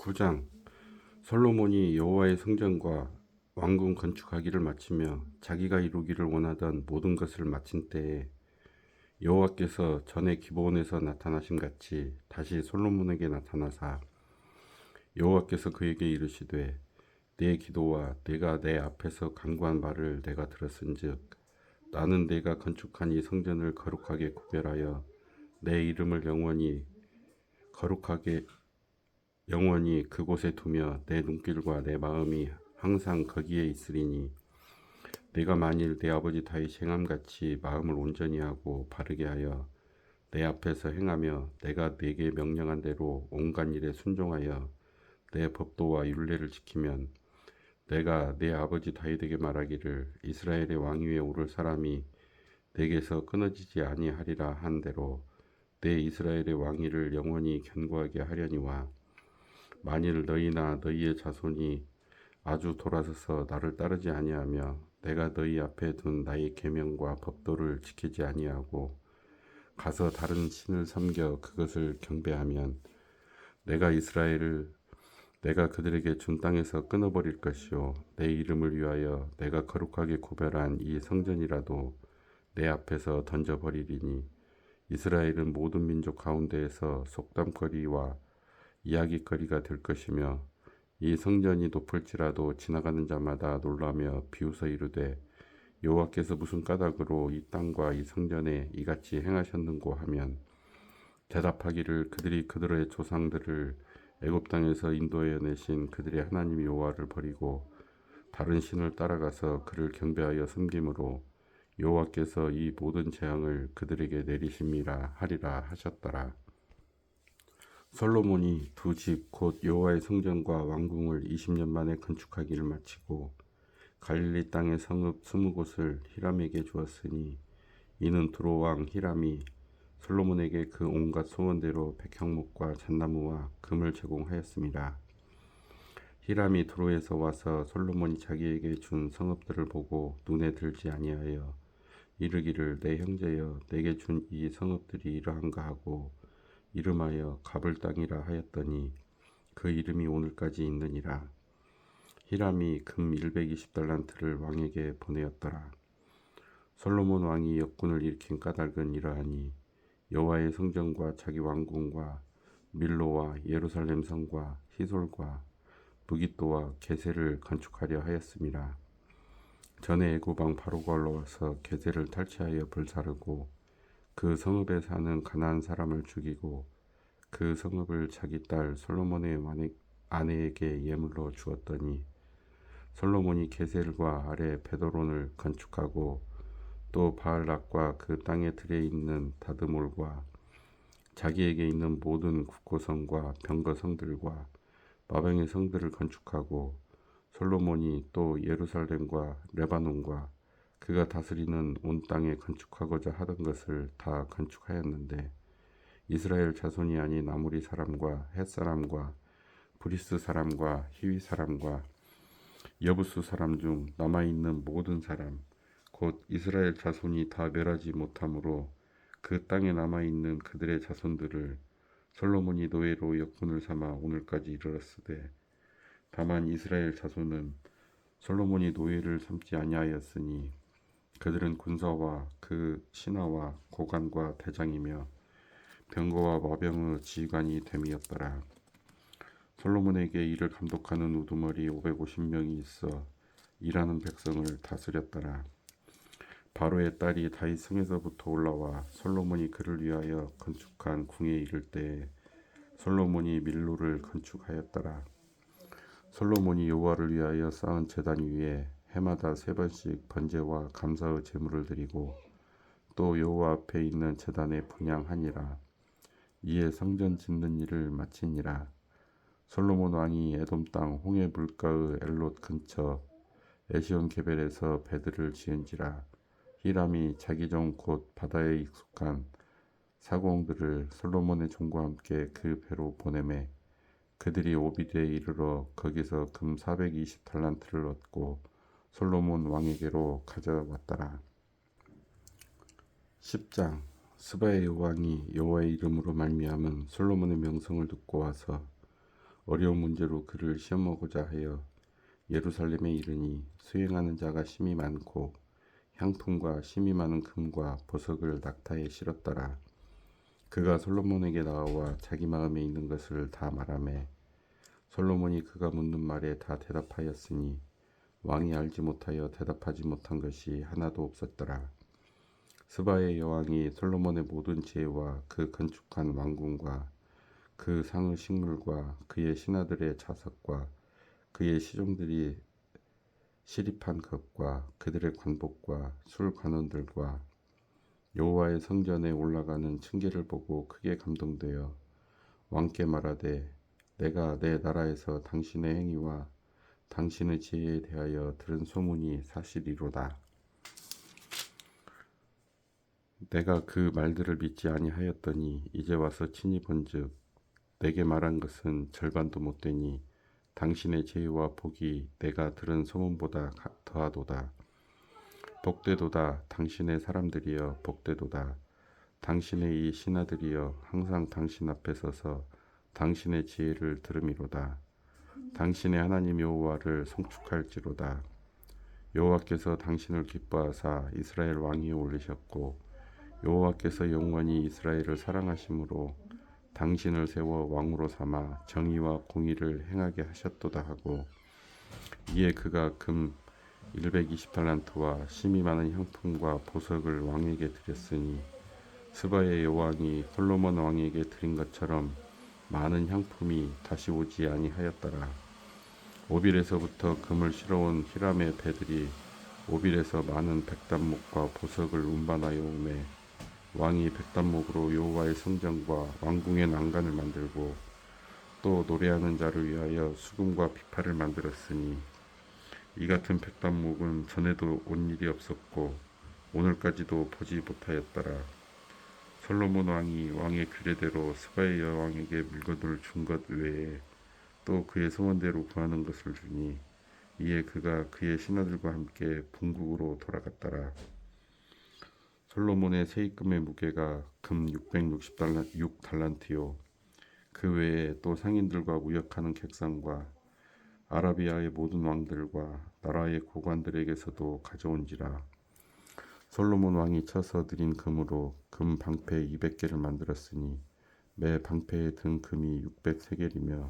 9장. 솔로몬이 여호와의 성전과 왕궁 건축하기를 마치며 자기가 이루기를 원하던 모든 것을 마친 때에 여호와께서 전에 기브온에서 나타나신 같이 다시 솔로몬에게 나타나사 여호와께서 그에게 이르시되 내 기도와 내가 내 앞에서 간구한 말을 내가 들었은즉 나는 내가 건축한 이 성전을 거룩하게 구별하여 내 이름을 영원히 그곳에 두며 내 눈길과 내 마음이 항상 거기에 있으리니 내가 만일 내 아버지 다윗 행함같이 마음을 온전히 하고 바르게 하여 내 앞에서 행하며 내가 네게 명령한 대로 온갖 일에 순종하여 내 법도와 율례를 지키면 내가 내 아버지 다윗에게 말하기를 이스라엘의 왕 위에 오를 사람이 내게서 끊어지지 아니하리라 한 대로 내 이스라엘의 왕위를 영원히 견고하게 하려니와 만일 너희나 너희의 자손이 아주 돌아서서 나를 따르지 아니하며 내가 너희 앞에 둔 나의 계명과 법도를 지키지 아니하고 가서 다른 신을 섬겨 그것을 경배하면 내가 그들에게 준 땅에서 끊어버릴 것이요 내 이름을 위하여 내가 거룩하게 구별한 이 성전이라도 내 앞에서 던져버리리니 이스라엘은 모든 민족 가운데에서 속담거리와 이야기거리가 될 것이며 이 성전이 높을지라도 지나가는 자마다 놀라며 비웃어 이르되 여호와께서 무슨 까닭으로 이 땅과 이 성전에 이같이 행하셨는고 하면 대답하기를 그들이 그들의 조상들을 애굽 땅에서 인도해 내신 그들의 하나님 여호와를 버리고 다른 신을 따라가서 그를 경배하여 섬김으로 여호와께서 이 모든 재앙을 그들에게 내리심이라 하리라 하셨더라. 솔로몬이 두 집 곧 여호와의 성전과 왕궁을 20년 만에 건축하기를 마치고 갈릴리 땅의 성읍 20곳을 히람에게 주었으니 이는 두로 왕 히람이 솔로몬에게 그 온갖 소원대로 백향목과 잣나무와 금을 제공하였습니다. 히람이 두로에서 와서 솔로몬이 자기에게 준 성읍들을 보고 눈에 들지 아니하여 이르기를 내 형제여 내게 준 이 성읍들이 이러한가 하고 이름하여 가불 땅이라 하였더니 그 이름이 오늘까지 있느니라. 히람이 금 120달란트를 왕에게 보내었더라. 솔로몬 왕이 역군을 일으킨 까닭은 이러하니 여호와의 성전과 자기 왕궁과 밀로와 예루살렘 성과 히솔과 무깃도와 게셀을 건축하려 하였음이라. 전에 애굽 왕 바로가 올라와서 게셀을 탈취하여 불사르고 그 성읍에 사는 가나안 사람을 죽이고 그 성읍을 자기 딸 솔로몬의 아내에게 예물로 주었더니 솔로몬이 게셀과 아래 베도론을 건축하고 또 바알락과 그 땅에 들에 있는 다드몰과 자기에게 있는 모든 국고성과 병거성들과 마병의 성들을 건축하고 솔로몬이 또 예루살렘과 레바논과 그가 다스리는 온 땅에 건축하고자 하던 것을 다 건축하였는데 이스라엘 자손이 아닌 아모리 사람과 헷 사람과 브리스 사람과 히위 사람과 여부수 사람 중 남아있는 모든 사람 곧 이스라엘 자손이 다 멸하지 못하므로 그 땅에 남아있는 그들의 자손들을 솔로몬이 노예로 역군을 삼아 오늘까지 이르렀으되 다만 이스라엘 자손은 솔로몬이 노예를 삼지 아니하였으니 그들은 군사와 그 신하와 고관과 대장이며 병거와 마병의 지휘관이 됨이었더라. 솔로몬에게 이를 감독하는 우두머리 550명이 있어 일하는 백성을 다스렸더라. 바로의 딸이 다윗 성에서부터 올라와 솔로몬이 그를 위하여 건축한 궁에 이를 때에 솔로몬이 밀로를 건축하였더라. 솔로몬이 여호와를 위하여 쌓은 제단 위에 해마다 3번씩 번제와 감사의 제물을 드리고 또 여호와 앞에 있는 제단에 분향하니라. 이에 성전 짓는 일을 마치니라. 솔로몬 왕이 에돔 땅 홍해 물가의 엘롯 근처 에시온 게벨에서 배들을 지은지라. 히람이 자기 종 곧 바다에 익숙한 사공들을 솔로몬의 종과 함께 그 배로 보내매 그들이 오비드에 이르러 거기서 금 420달란트를 얻고 솔로몬 왕에게로 가져왔더라. 10장. 스바의 왕이 여호와의 이름으로 말미암은 솔로몬의 명성을 듣고 와서 어려운 문제로 그를 시험하고자 하여 예루살렘에 이르니 수행하는 자가 심히 많고 향품과 심히 많은 금과 보석을 낙타에 실었더라. 그가 솔로몬에게 나와 자기 마음에 있는 것을 다 말하매 솔로몬이 그가 묻는 말에 다 대답하였으니 왕이 알지 못하여 대답하지 못한 것이 하나도 없었더라. 스바의 여왕이 솔로몬의 모든 지혜와 그 건축한 왕궁과 그 상의 식물과 그의 신하들의 자석과 그의 시종들이 시립한 것과 그들의 관복과 술 관원들과 여호와의 성전에 올라가는 층계를 보고 크게 감동되어 왕께 말하되 내가 내 나라에서 당신의 행위와 당신의 지혜에 대하여 들은 소문이 사실이로다. 내가 그 말들을 믿지 아니하였더니 이제 와서 친히 본즉 내게 말한 것은 절반도 못되니 당신의 지혜와 복이 내가 들은 소문보다 더하도다. 복되도다. 당신의 사람들이여 복되도다. 당신의 이 신하들이여 항상 당신 앞에 서서 당신의 지혜를 들음이로다. 당신의 하나님 여호와를 송축할지로다. 여호와께서 당신을 기뻐하사 이스라엘 왕위에 올리셨고 여호와께서 영원히 이스라엘을 사랑하심으로 당신을 세워 왕으로 삼아 정의와 공의를 행하게 하셨도다 하고 이에 그가 금 120달란트와 심히 많은 향품과 보석을 왕에게 드렸으니 스바의 여왕이 솔로몬 왕에게 드린 것처럼 많은 향품이 다시 오지 아니하였더라. 오빌에서부터 금을 실어온 히람의 배들이 오빌에서 많은 백단목과 보석을 운반하여 오매 왕이 백단목으로 여호와의 성전과 왕궁의 난간을 만들고 또 노래하는 자를 위하여 수금과 비파를 만들었으니 이 같은 백단목은 전에도 온 일이 없었고 오늘까지도 보지 못하였더라. 솔로몬 왕이 왕의 규례대로 스바의 여왕에게 물건을 준 것 외에 또 그의 소원대로 구하는 것을 주니 이에 그가 그의 신하들과 함께 분국으로 돌아갔더라. 솔로몬의 세입금의 무게가 금 6달란트요. 그 외에 또 상인들과 무역하는 객상과 아라비아의 모든 왕들과 나라의 고관들에게서도 가져온지라. 솔로몬 왕이 쳐서 들인 금으로 금 방패 200개를 만들었으니 매 방패에 든 금이 600세겔이며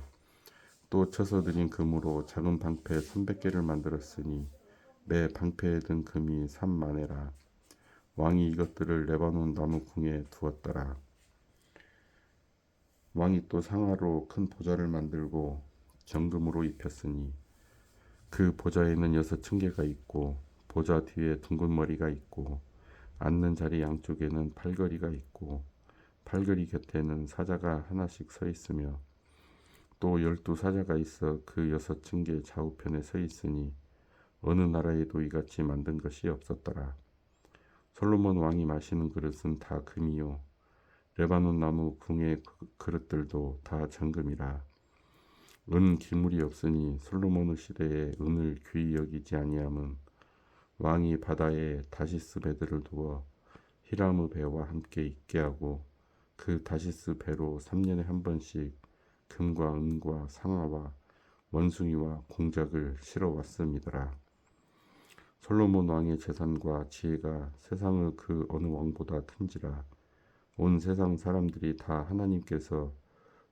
또 쳐서 들인 금으로 작은 방패 300개를 만들었으니 매 방패에 든 금이 3만에라. 왕이 이것들을 레바논 나무 궁에 두었더라. 왕이 또 상하로 큰 보좌를 만들고 정금으로 입혔으니 그 보좌에는 6층계가 있고 보좌 뒤에 둥근 머리가 있고 앉는 자리 양쪽에는 팔걸이가 있고 팔걸이 곁에는 사자가 하나씩 서 있으며 또 12사자가 있어 그 6층계 좌우편에 서 있으니 어느 나라에도 이같이 만든 것이 없었더라. 솔로몬 왕이 마시는 그릇은 다 금이요 레바논 나무 궁의 그릇들도 다 정금이라. 은 기물이 없으니 솔로몬의 시대에 은을 귀히 여기지 아니함은 왕이 바다에 다시스 배들을 두어 히람의 배와 함께 있게 하고 그 다시스 배로 3년에 한 번씩 금과 은과 상아와 원숭이와 공작을 실어 왔음이더라. 솔로몬 왕의 재산과 지혜가 세상의 그 어느 왕보다 큰지라. 온 세상 사람들이 다 하나님께서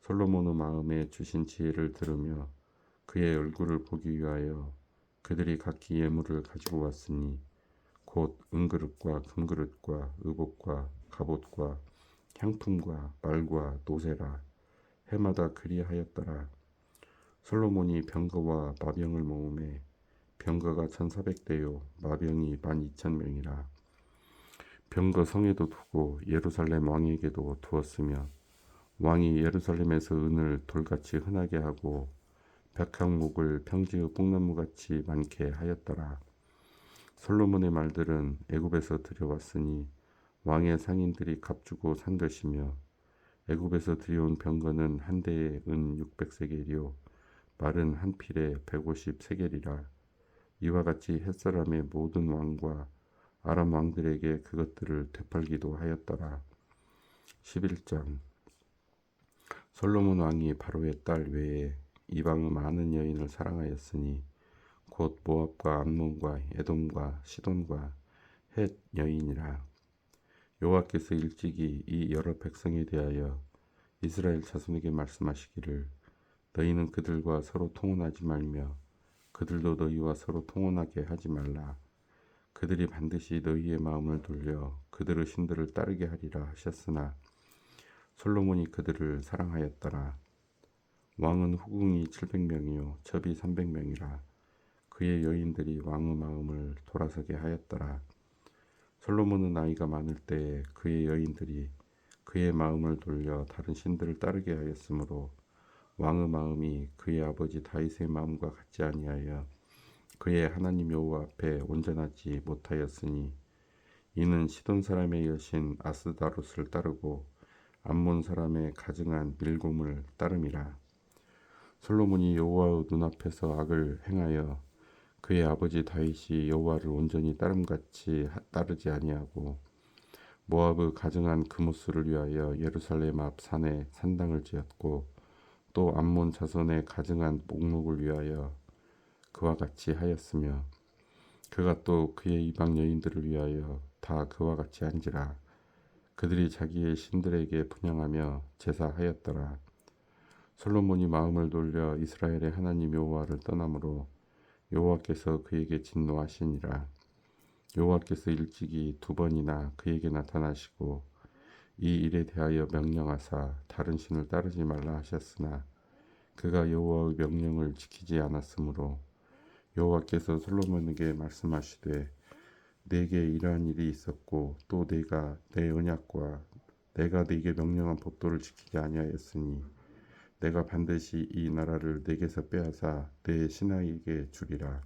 솔로몬의 마음에 주신 지혜를 들으며 그의 얼굴을 보기 위하여 그들이 각기 예물을 가지고 왔으니 곧 은그릇과 금그릇과 의복과 갑옷과 향품과 말과 노새라. 해마다 그리하였더라. 솔로몬이 병거와 마병을 모으매 병거가 1400대요 마병이 12,000명이라. 병거 성에도 두고 예루살렘 왕에게도 두었으며 왕이 예루살렘에서 은을 돌같이 흔하게 하고 백향목을 평지의 뽕나무같이 많게 하였더라. 솔로몬의 말들은 애굽에서 들여왔으니 왕의 상인들이 값주고 산 것이며 애굽에서 들여온 병거는 한 대에 은 600세겔이요 말은 한 필에 150세겔이라. 이와 같이 햇사람의 모든 왕과 아람 왕들에게 그것들을 되팔기도 하였더라. 11장 솔로몬 왕이 바로의 딸 외에 이방의 많은 여인을 사랑하였으니 곧 모압과 암몬과 에돔과 시돈과 헷 여인이라. 여호와께서 일찍이 이 여러 백성에 대하여 이스라엘 자손에게 말씀하시기를 너희는 그들과 서로 통혼하지 말며 그들도 너희와 서로 통혼하게 하지 말라. 그들이 반드시 너희의 마음을 돌려 그들의 신들을 따르게 하리라 하셨으나 솔로몬이 그들을 사랑하였더라. 왕은 후궁이 700명이요 첩이 300명이라. 그의 여인들이 왕의 마음을 돌아서게 하였더라. 솔로몬은 나이가 많을 때에 그의 여인들이 그의 마음을 돌려 다른 신들을 따르게 하였으므로 왕의 마음이 그의 아버지 다윗의 마음과 같지 아니하여 그의 하나님 여호와 앞에 온전하지 못하였으니 이는 시돈 사람의 여신 아스다롯을 따르고 암몬 사람의 가증한 밀곰을 따름이라. 솔로몬이 여호와의 눈앞에서 악을 행하여 그의 아버지 다윗이 여호와를 온전히 따름같이 따르지 아니하고 모압의 가증한 그모스를 위하여 예루살렘 앞 산에 산당을 지었고 또 암몬 자손의 가증한 목록을 위하여 그와 같이 하였으며 그가 또 그의 이방 여인들을 위하여 다 그와 같이 한지라. 그들이 자기의 신들에게 분향하며 제사하였더라. 솔로몬이 마음을 돌려 이스라엘의 하나님 여호와를 떠나므로 여호와께서 그에게 진노하시니라. 여호와께서 일찍이 2번이나 그에게 나타나시고 이 일에 대하여 명령하사 다른 신을 따르지 말라 하셨으나 그가 여호와의 명령을 지키지 않았으므로 여호와께서 솔로몬에게 말씀하시되 내게 이러한 일이 있었고 또 내가 내 언약과 내가 네게 명령한 법도를 지키지 아니하였으니 내가 반드시 이 나라를 내게서 빼앗아 내 신하에게 주리라.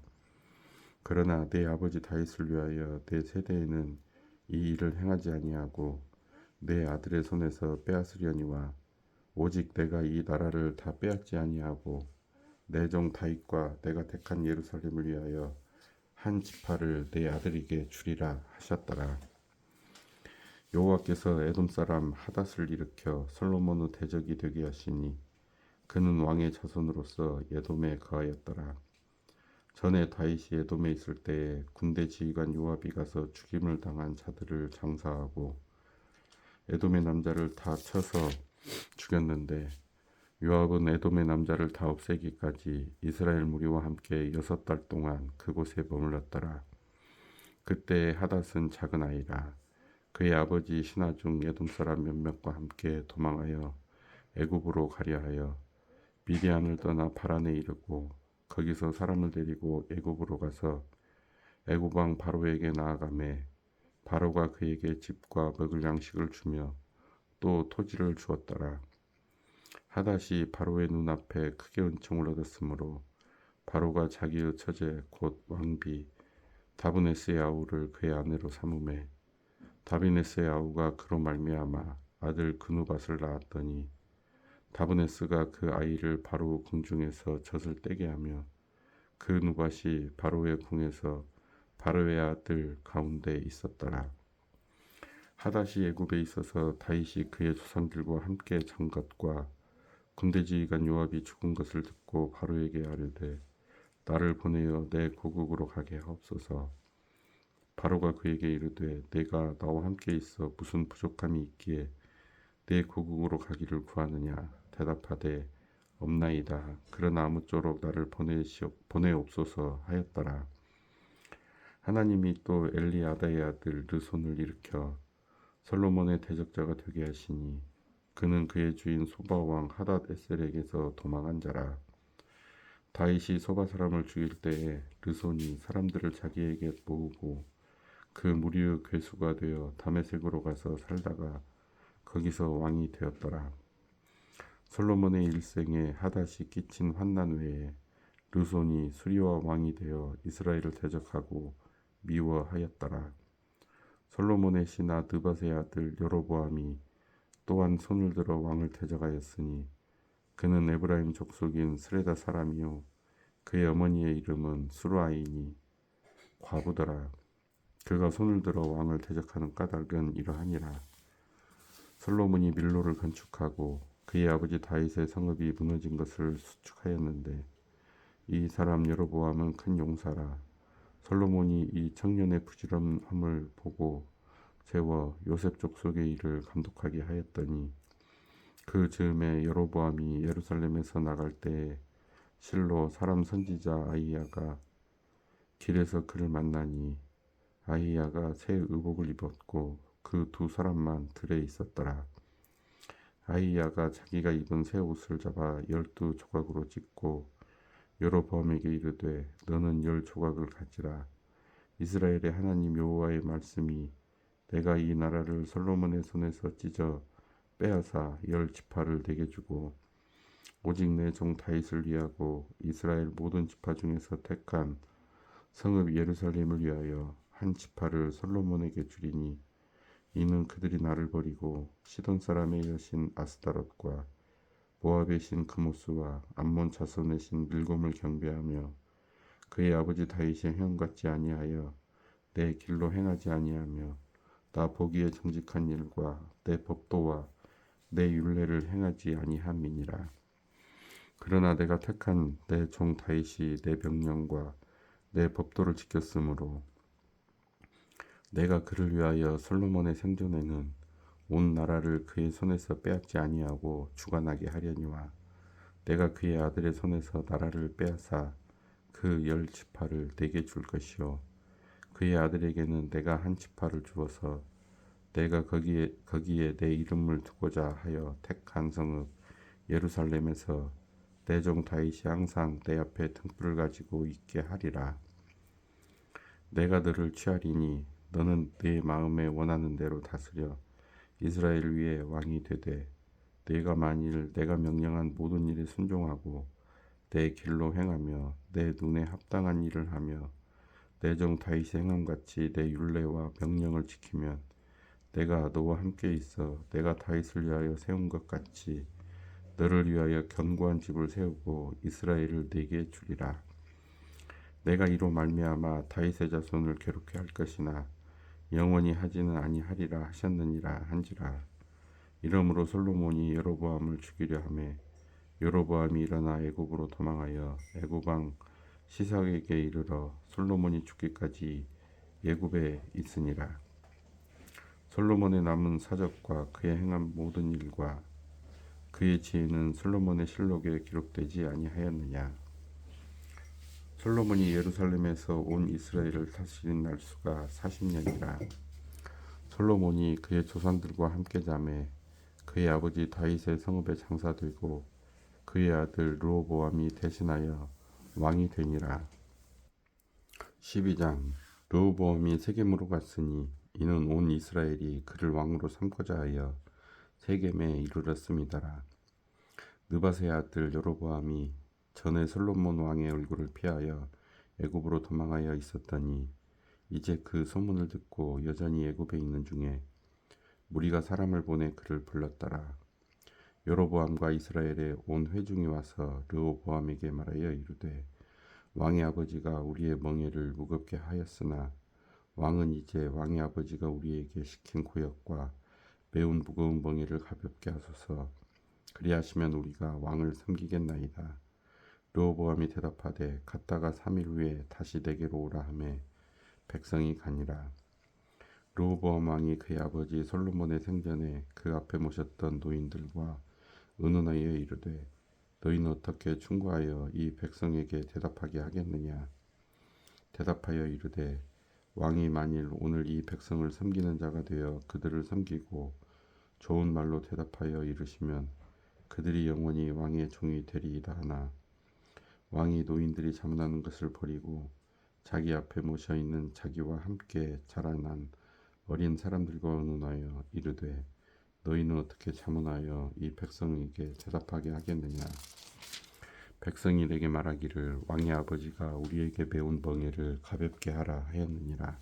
그러나 내 아버지 다윗을 위하여 내 세대에는 이 일을 행하지 아니하고 내 아들의 손에서 빼앗으려니와 오직 내가 이 나라를 다 빼앗지 아니하고 내 종 다윗과 내가 택한 예루살렘을 위하여 한 지파를 내 아들에게 주리라 하셨더라. 여호와께서 에돔 사람 하닷을 일으켜 솔로몬의 대적이 되게 하시니 그는 왕의 자손으로서 에돔에 거하였더라. 전에 다윗이 에돔에 있을 때에 군대 지휘관 요압이 가서 죽임을 당한 자들을 장사하고 에돔의 남자를 다 쳐서 죽였는데 요압은 에돔의 남자를 다 없애기까지 이스라엘 무리와 함께 6달 동안 그곳에 머물렀더라. 그때 하닷은 작은 아이라. 그의 아버지 신하 중 에돔 사람 몇몇과 함께 도망하여 애굽으로 가려 하여 미디안을 떠나 바란에 이르고 거기서 사람을 데리고 애굽으로 가서 애굽 왕 바로에게 나아가매 바로가 그에게 집과 먹을 양식을 주며 또 토지를 주었더라. 하닷이 바로의 눈앞에 크게 은총을 얻었으므로 바로가 자기의 처제 곧 왕비 다브네스의 아우를 그의 아내로 삼으매 다브네스의 아우가 그로 말미암아 아들 그누밧을 낳았더니 다브네스가 그 아이를 바로 궁중에서 젖을 떼게 하며 그 누밧이 바로의 궁에서 바로의 아들 가운데 있었더라. 하닷이 애굽에 있어서 다윗이 그의 조상들과 함께 전 것과 군대 지휘관 요압이 죽은 것을 듣고 바로에게 아뢰되 나를 보내어 내 고국으로 가게 하옵소서. 바로가 그에게 이르되 내가 나와 함께 있어 무슨 부족함이 있기에 내 고국으로 가기를 구하느냐. 대답하되 없나이다. 그러나 아무쪼록 나를 보내옵소서 하였더라. 하나님이 또 엘리아다의 아들 르손을 일으켜 솔로몬의 대적자가 되게 하시니 그는 그의 주인 소바 왕 하닷 에셀에게서 도망한 자라. 다윗이 소바 사람을 죽일 때에 르손이 사람들을 자기에게 모으고 그 무리의 괴수가 되어 다메섹으로 가서 살다가 거기서 왕이 되었더라. 솔로몬의 일생에 하닷이 끼친 환난 외에 르손이 수리와 왕이 되어 이스라엘을 대적하고 미워하였더라. 솔로몬의 신하 느밧의 아들 여로보암이 또한 손을 들어 왕을 대적하였으니 그는 에브라임 족속인 스레다 사람이요 그의 어머니의 이름은 수르아이니 과부더라. 그가 손을 들어 왕을 대적하는 까닭은 이러하니라. 솔로몬이 밀로를 건축하고 그의 아버지 다윗의 성읍이 무너진 것을 수축하였는데 이 사람 여로보암은 큰 용사라. 솔로몬이 이 청년의 부지런함을 보고 세워 요셉 족속의 일을 감독하게 하였더니 그 즈음에 여로보암이 예루살렘에서 나갈 때에 실로 사람 선지자 아히야가 길에서 그를 만나니 아히야가 새 의복을 입었고 그 두 사람만 들에 있었더라. 아히야가 자기가 입은 새 옷을 잡아 12조각으로 찢고 여로보암에게 이르되 너는 10조각을 가지라. 이스라엘의 하나님 여호와의 말씀이 내가 이 나라를 솔로몬의 손에서 찢어 빼앗아 10지파를 내게 주고 오직 내 종 다윗을 위하고 이스라엘 모든 지파 중에서 택한 성읍 예루살렘을 위하여 한 지파를 솔로몬에게 주리니 이는 그들이 나를 버리고 시돈 사람의 여신 아스타롯과 모압의 신 그모스와 암몬 자손의 신 밀곰을 경배하며 그의 아버지 다윗의 형 같지 아니하여 내 길로 행하지 아니하며 나 보기에 정직한 일과 내 법도와 내 율례를 행하지 아니함이니라. 그러나 내가 택한 내 종 다윗이 내 명령과 내 법도를 지켰으므로 내가 그를 위하여 솔로몬의 생전에는 온 나라를 그의 손에서 빼앗지 아니하고 주관하게 하려니와 내가 그의 아들의 손에서 나라를 빼앗아 그 10지파를 내게 줄 것이요 그의 아들에게는 내가 한 지파를 주어서 내가 거기에 내 이름을 두고자 하여 택한 성읍 예루살렘에서 내 종 다윗이 항상 내 앞에 등불을 가지고 있게 하리라. 내가 너를 취하리니 너는 네 마음에 원하는 대로 다스려 이스라엘 위에 왕이 되되 네가 만일 내가 명령한 모든 일에 순종하고 내 길로 행하며 내 눈에 합당한 일을 하며 내 종 다윗의 행함같이 내 율례와 명령을 지키면 내가 너와 함께 있어 내가 다윗을 위하여 세운 것 같이 너를 위하여 견고한 집을 세우고 이스라엘을 네게 주리라. 내가 이로 말미암아 다윗의 자손을 괴롭게 할 것이나 영원히 하지는 아니하리라 하셨느니라 한지라. 이러므로 솔로몬이 여로보암을 죽이려 하매 여로보암이 일어나 애굽으로 도망하여 애굽 왕 시삭에게 이르러 솔로몬이 죽기까지 애굽에 있으니라. 솔로몬의 남은 사적과 그의 행한 모든 일과 그의 지혜는 솔로몬의 실록에 기록되지 아니하였느냐. 솔로몬이 예루살렘에서 온 이스라엘을 다스린 날수가 40년이라. 솔로몬이 그의 조상들과 함께 자매 그의 아버지 다윗의 성읍에 장사되고 그의 아들 르호보암이 대신하여 왕이 되니라. 12장. 르호보암이 세겜으로 갔으니 이는 온 이스라엘이 그를 왕으로 삼고자 하여 세겜에 이르렀음이더라. 느밧의 아들 여로보암이 전에 솔로몬 왕의 얼굴을 피하여 애굽으로 도망하여 있었더니 이제 그 소문을 듣고 여전히 애굽에 있는 중에 무리가 사람을 보내 그를 불렀더라. 여로보암과 이스라엘의 온 회중이 와서 르호보암에게 말하여 이르되 왕의 아버지가 우리의 멍에를 무겁게 하였으나 왕은 이제 왕의 아버지가 우리에게 시킨 고역과 매우 무거운 멍에를 가볍게 하소서. 그리하시면 우리가 왕을 섬기겠나이다. 르호보암이 대답하되 갔다가 3일 후에 다시 내게로 오라 하매 백성이 가니라. 르호보암 왕이 그의 아버지 솔로몬의 생전에 그 앞에 모셨던 노인들과 의논하여 이르되 너희는 어떻게 충고하여 이 백성에게 대답하게 하겠느냐. 대답하여 이르되 왕이 만일 오늘 이 백성을 섬기는 자가 되어 그들을 섬기고 좋은 말로 대답하여 이르시면 그들이 영원히 왕의 종이 되리이다 하나 왕이 노인들이 자문하는 것을 버리고 자기 앞에 모셔있는 자기와 함께 자라난 어린 사람들과 의논하여 이르되 너희는 어떻게 자문하여 이 백성에게 대답하게 하겠느냐. 백성이 내게 말하기를 왕의 아버지가 우리에게 배운 멍에를 가볍게 하라 하였느니라.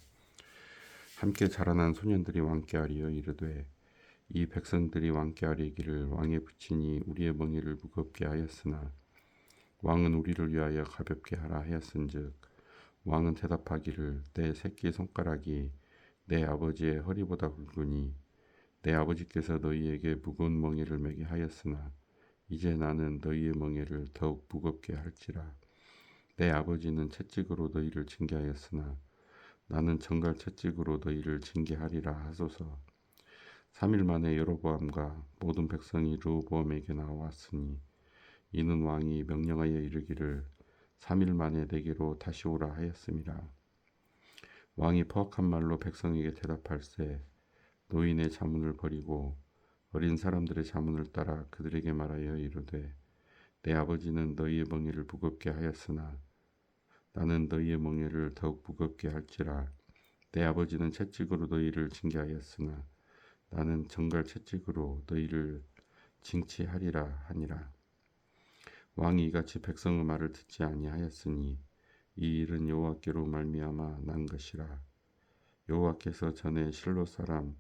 함께 자라난 소년들이 왕께 하리여 이르되 이 백성들이 왕께 아뢰기를 왕의 부친이 우리의 멍에를 무겁게 하였으나 왕은 우리를 위하여 가볍게 하라 하였은즉 왕은 대답하기를 내 새끼 손가락이 내 아버지의 허리보다 굵으니 내 아버지께서 너희에게 무거운 멍에를 매게 하였으나 이제 나는 너희의 멍에를 더욱 무겁게 할지라. 내 아버지는 채찍으로 너희를 징계하였으나 나는 정갈 채찍으로 너희를 징계하리라 하소서. 3일 만에 여로보암과 모든 백성이 르호보암에게 나왔으니 이는 왕이 명령하여 이르기를 3일 만에 내게로 다시 오라 하였음이라. 왕이 포악한 말로 백성에게 대답할세 노인의 자문을 버리고 어린 사람들의 자문을 따라 그들에게 말하여 이르되 내 아버지는 너희의 멍에를 무겁게 하였으나 나는 너희의 멍에를 더욱 무겁게 할지라. 내 아버지는 채찍으로 너희를 징계하였으나 나는 정갈 채찍으로 너희를 징치하리라 하니라. 왕이 이같이 백성의 말을 듣지 아니하였으니 이 일은 여호와께로 말미암아 난 것이라. 여호와께서 전에 실로 사람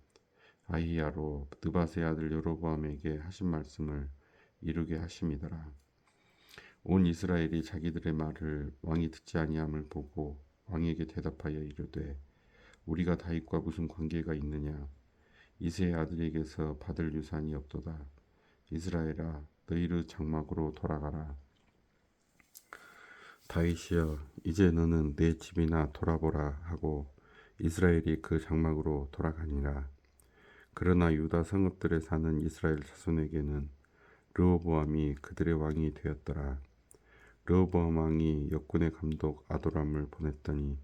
아히야로 느밧의 아들 여로보암에게 하신 말씀을 이루게 하심이더라. 온 이스라엘이 자기들의 말을 왕이 듣지 아니함을 보고 왕에게 대답하여 이르되 우리가 다윗과 무슨 관계가 있느냐. 이새의 아들에게서 받을 유산이 없도다. 이스라엘아 너희의 장막으로 돌아가라. 다윗이여 이제 너는 내 집이나 돌아보라 하고 이스라엘이 그 장막으로 돌아가니라. 그러나 유다 성읍들에 사는 이스라엘 자손에게는 르호보암이 그들의 왕이 되었더라. 르호보암 왕이 역군의 감독 아도람을 보냈더니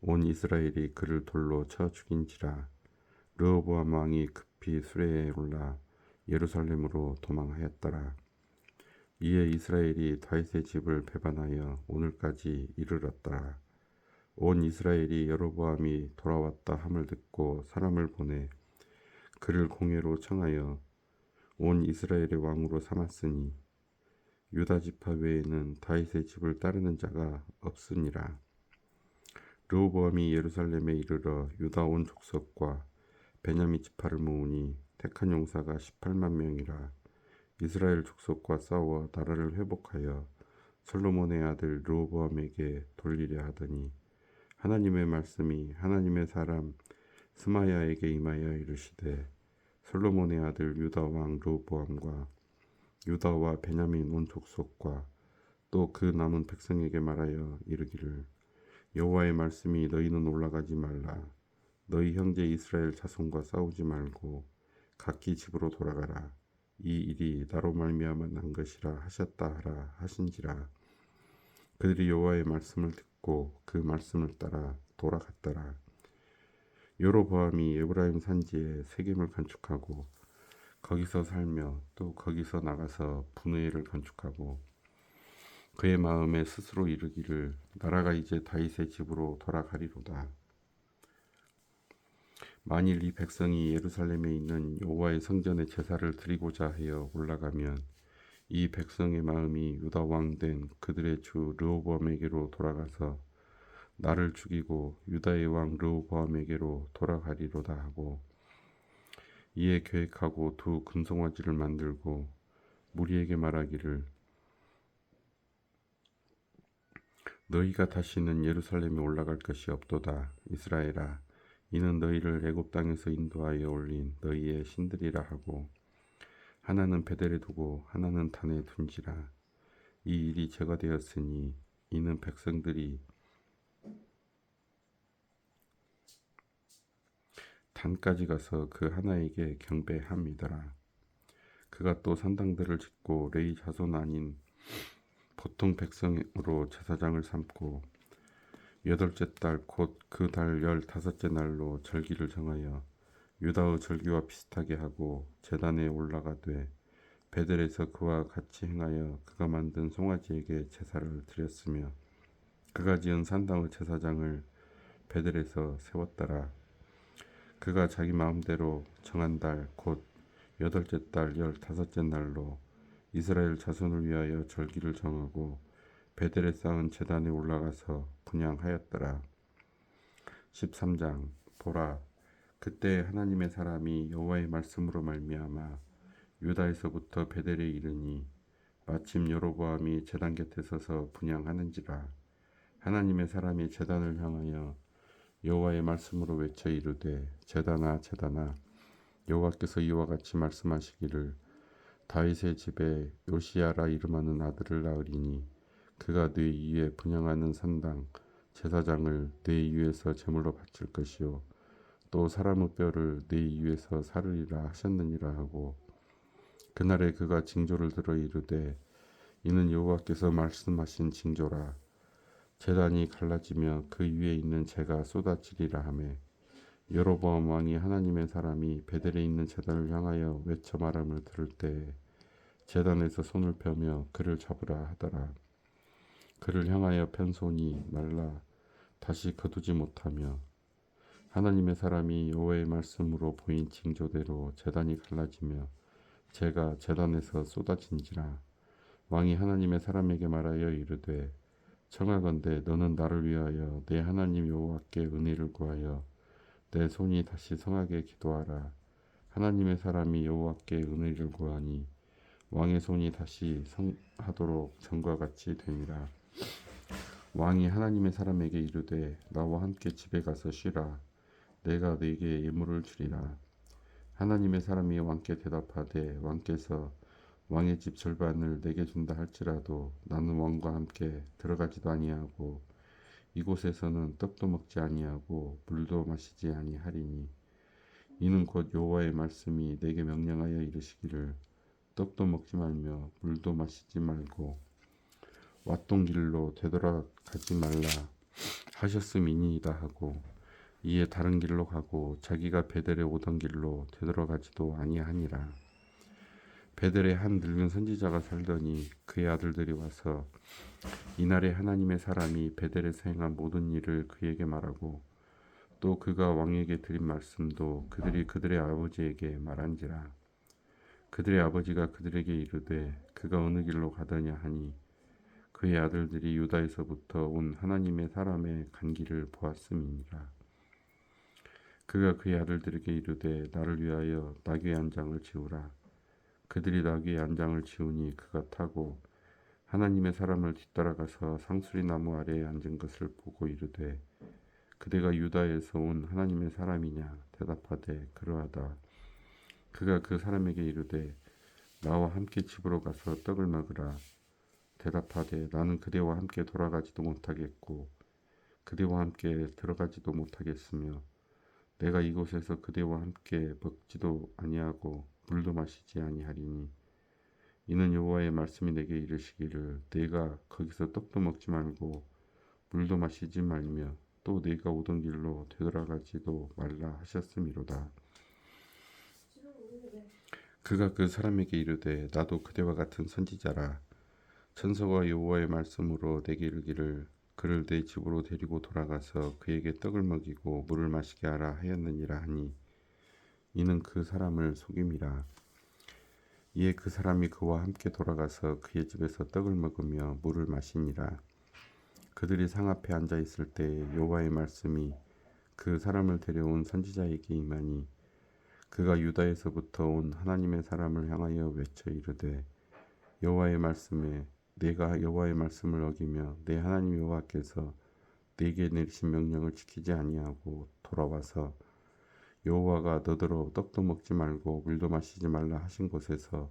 온 이스라엘이 그를 돌로 쳐 죽인지라. 르호보암 왕이 급히 수레에 올라 예루살렘으로 도망하였더라. 이에 이스라엘이 다윗의 집을 배반하여 오늘까지 이르렀더라. 온 이스라엘이 여로보암이 돌아왔다 함을 듣고 사람을 보내 그를 공회로 청하여 온 이스라엘의 왕으로 삼았으니 유다 지파 외에는 다윗의 집을 따르는 자가 없으니라. 르호보암이 예루살렘에 이르러 유다 온 족속과 베냐민 지파를 모으니 택한 용사가 18만 명이라. 이스라엘 족속과 싸워 나라를 회복하여 솔로몬의 아들 르호보암에게 돌리려 하더니 하나님의 말씀이 하나님의 사람 스마야에게 임하여 이르시되 솔로몬의 아들 유다 왕 르호보암과 유다와 베냐민 온 족속과 또 그 남은 백성에게 말하여 이르기를 여호와의 말씀이 너희는 올라가지 말라. 너희 형제 이스라엘 자손과 싸우지 말고 각기 집으로 돌아가라. 이 일이 나로 말미암아 난 것이라 하셨다 하라 하신지라. 그들이 여호와의 말씀을 듣고 그 말씀을 따라 돌아갔더라. 여로보암이 에브라임 산지에 세겜을 건축하고 거기서 살며 또 거기서 나가서 분회를 건축하고 그의 마음에 스스로 이르기를 나라가 이제 다윗의 집으로 돌아가리로다. 만일 이 백성이 예루살렘에 있는 여호와의 성전에 제사를 드리고자 하여 올라가면 이 백성의 마음이 유다 왕 된 그들의 주 르호보암에게로 돌아가서 나를 죽이고 유다의 왕 르호보암에게로 돌아가리로다 하고 이에 계획하고 두 금송아지를 만들고 무리에게 말하기를 너희가 다시는 예루살렘에 올라갈 것이 없도다. 이스라엘아 이는 너희를 애굽 땅에서 인도하여 올린 너희의 신들이라 하고 하나는 베델에 두고 하나는 단에 둔지라. 이 일이 제거되었으니 이는 백성들이 단까지 가서 그 하나에게 경배함이더라. 그가 또 산당들을 짓고 레위 자손 아닌 보통 백성으로 제사장을 삼고 여덟째 달 곧 그 달 15째 날로 절기를 정하여 유다의 절기와 비슷하게 하고 제단에 올라가되 베델에서 그와 같이 행하여 그가 만든 송아지에게 제사를 드렸으며 그가 지은 산당의 제사장을 베델에서 세웠더라. 그가 자기 마음대로 정한 달 곧 여덟째 달 15째 날로 이스라엘 자손을 위하여 절기를 정하고 베델에 쌓은 제단에 올라가서 분향하였더라. 13장 보라 그때 하나님의 사람이 여호와의 말씀으로 말미암아 유다에서부터 베델에 이르니 마침 여로보암이 제단 곁에 서서 분향하는지라. 하나님의 사람이 제단을 향하여 여호와의 말씀으로 외쳐 이르되 제단아 제단아 여호와께서 이와 같이 말씀하시기를 다윗의 집에 요시야라 이름하는 아들을 낳으리니 그가 네 위에 분향하는 산당 제사장을 네 위에서 제물로 바칠 것이요 또 사람의 뼈를 네 위에서 사르리라 하셨느니라 하고 그날에 그가 징조를 들어 이르되 이는 여호와께서 말씀하신 징조라 제단이 갈라지며 그 위에 있는 재가 쏟아지리라 하매 여로보암 왕이 하나님의 사람이 베델에 있는 제단을 향하여 외쳐 말함을 들을 때 제단에서 손을 펴며 그를 잡으라 하더라. 그를 향하여 편 손이 말라 다시 거두지 못하며 하나님의 사람이 여호와의 말씀으로 보인 징조대로 제단이 갈라지며 재가 제단에서 쏟아진지라. 왕이 하나님의 사람에게 말하여 이르되 청하건대 너는 나를 위하여 내 하나님 여호와께 은혜를 구하여 내 손이 다시 성하게 기도하라. 하나님의 사람이 여호와께 은혜를 구하니 왕의 손이 다시 성하도록 전과 같이 되니라. 왕이 하나님의 사람에게 이르되 나와 함께 집에 가서 쉬라. 내가 네게 예물을 주리라. 하나님의 사람이 왕께 대답하되 왕께서 왕의 집 절반을 내게 준다 할지라도 나는 왕과 함께 들어가지도 아니하고 이곳에서는 떡도 먹지 아니하고 물도 마시지 아니하리니 이는 곧 여호와의 말씀이 내게 명령하여 이르시기를 떡도 먹지 말며 물도 마시지 말고 왔던 길로 되돌아가지 말라 하셨음이니이다 하고 이에 다른 길로 가고 자기가 베델에 오던 길로 되돌아가지도 아니하니라. 베델에 한 늙은 선지자가 살더니 그의 아들들이 와서 이날에 하나님의 사람이 베델에서 행한 모든 일을 그에게 말하고 또 그가 왕에게 드린 말씀도 그들이 그들의 아버지에게 말한지라. 그들의 아버지가 그들에게 이르되 그가 어느 길로 가더냐 하니 그의 아들들이 유다에서부터 온 하나님의 사람의 간 길을 보았음이니라. 그가 그의 아들들에게 이르되 나를 위하여 나귀의 안장을 지우라. 그들이 나귀의 안장을 지우니 그가 타고 하나님의 사람을 뒤따라가서 상수리 나무 아래에 앉은 것을 보고 이르되 그대가 유다에서 온 하나님의 사람이냐 대답하되 그러하다. 그가 그 사람에게 이르되 나와 함께 집으로 가서 떡을 먹으라. 대답하되 나는 그대와 함께 돌아가지도 못하겠고 그대와 함께 들어가지도 못하겠으며 내가 이곳에서 그대와 함께 먹지도 아니하고 물도 마시지 아니하리니 이는 여호와의 말씀이 내게 이르시기를 내가 거기서 떡도 먹지 말고 물도 마시지 말며 또 내가 오던 길로 되돌아가지도 말라 하셨음이로다. 그가 그 사람에게 이르되 나도 그대와 같은 선지자라. 천사가 여호와의 말씀으로 내게 이르기를 그를 내 집으로 데리고 돌아가서 그에게 떡을 먹이고 물을 마시게 하라 하였느니라 하니 이는 그 사람을 속임이라. 이에 그 사람이 그와 함께 돌아가서 그의 집에서 떡을 먹으며 물을 마시니라. 그들이 상 앞에 앉아 있을 때 여호와의 말씀이 그 사람을 데려온 선지자에게 임하니 그가 유다에서부터 온 하나님의 사람을 향하여 외쳐 이르되 여호와의 말씀에 내가 여호와의 말씀을 어기며 내 하나님 여호와께서 내게 내리신 명령을 지키지 아니하고 돌아와서 여호와가 너더러 떡도 먹지 말고 물도 마시지 말라 하신 곳에서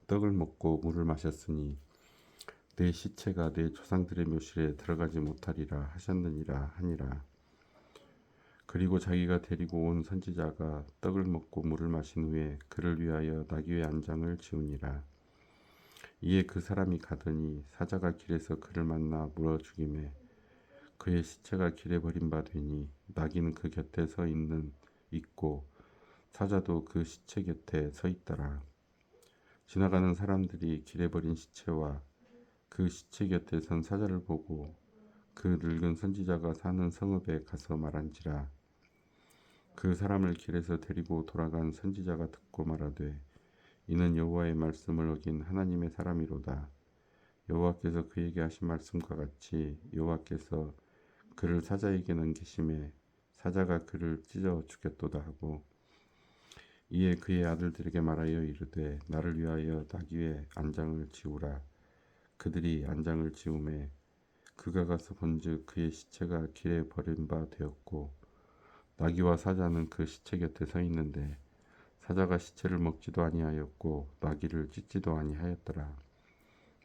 떡을 먹고 물을 마셨으니 내 시체가 내 조상들의 묘실에 들어가지 못하리라 하셨느니라 하니라. 그리고 자기가 데리고 온 선지자가 떡을 먹고 물을 마신 후에 그를 위하여 나귀의 안장을 지우니라. 이에 그 사람이 가더니 사자가 길에서 그를 만나 물어 죽이매 그의 시체가 길에 버림받으니 나귀는 그 곁에 서 있고 사자도 그 시체 곁에 서 있더라. 지나가는 사람들이 길에 버린 시체와 그 시체 곁에 선 사자를 보고 그 늙은 선지자가 사는 성읍에 가서 말한지라. 그 사람을 길에서 데리고 돌아간 선지자가 듣고 말하되 이는 여호와의 말씀을 어긴 하나님의 사람이로다. 여호와께서 그에게 하신 말씀과 같이 여호와께서 그를 사자에게 넘기심에 사자가 그를 찢어 죽였도다 하고 이에 그의 아들들에게 말하여 이르되 나를 위하여 나귀의 안장을 지우라. 그들이 안장을 지우매 그가 가서 본즉 그의 시체가 길에 버린 바 되었고 나귀와 사자는 그 시체 곁에 서 있는데 사자가 시체를 먹지도 아니하였고 나귀를 찢지도 아니하였더라.